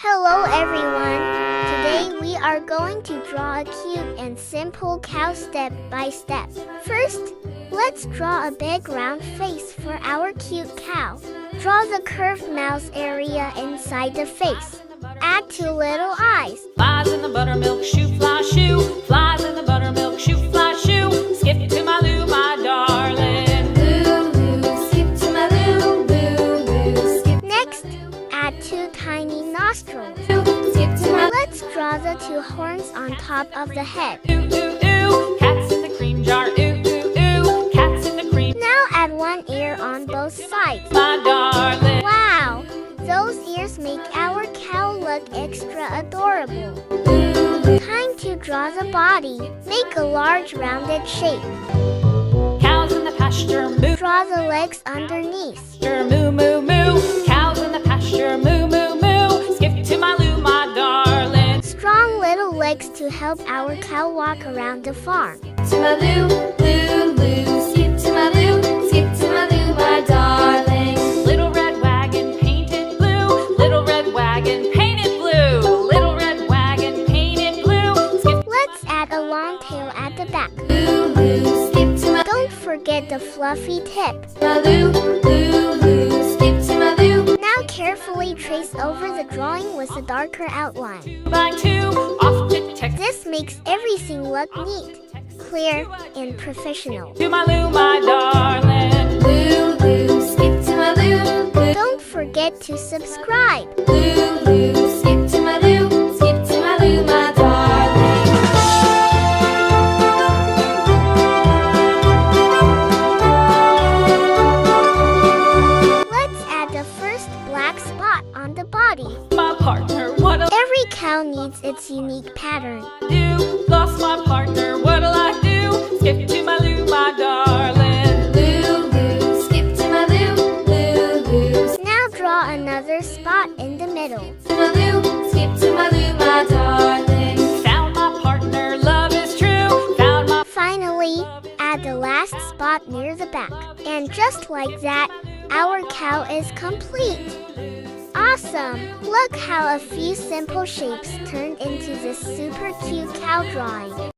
Hello everyone! Today we are going to draw a cute and simple cow step by step. First, let's draw a big round face for our cute cow. Draw the curved mouth area inside the face. Add two little eyes. Flies in the buttermilk shoe, fly shoe. Flies in the buttermilk shoe, fly shoe. Skip to my Lou, my darling. Lou, Lou, skip to my Lou, Lou, Lou, skip. Next, add two tiny nostrils. Skip to my Let's draw the two horns on top of the head. Ooh, ooh, ooh. Cats in the cream jar. Ooh, ooh, ooh. Cats in the cream. Now add one ear on both sides. My darling. Wow! Those ears make our cow look extra adorable. Time to draw the body. Make a large rounded shape. Cows in the pasture. Moo, Draw the legs underneath. moo, moo, moo. Cows in the pasture. Moo, moo, moo. Skip to my Lou, my darling. Strong little legs to help our cow walk around the farm. to my Lou, Lou, Lou, skip to my Lou, skip to my Lou, my darling. Little red wagon painted blue. Little red wagon painted blue. Little red wagon painted blue. Skip. Let's add a long tail at the back. Lou, Lou, skip to my Don't forget the fluffy tip. Lou, Lou, Lou, skip to my Lou. Now carefully trace over the drawing with a darker outline. 2 by 2. Off to Texas. This makes everything look neat, clear, and professional. To my Lou, my darling. Lou, Lou, skip to my Lou, Lou, Don't forget to subscribe. Lou, Lou, skip to my Lou, skip to my Lou, my darling. Let's add the first black spot on the body. My partner, what'll Every cow needs its unique pattern. I do? Lost my partner, what'll I do? Skip to my Lou, my darling. Lou, Lou, skip to my Lou, Lou, Lou, Now draw another spot in the middle. to my Lou, skip to my Lou, my darling. Found my partner, love is true. Found my Finally, add the last spot near the back. And just like that, our cow is complete. Awesome! Look how a few simple shapes turned into this super cute cow drawing.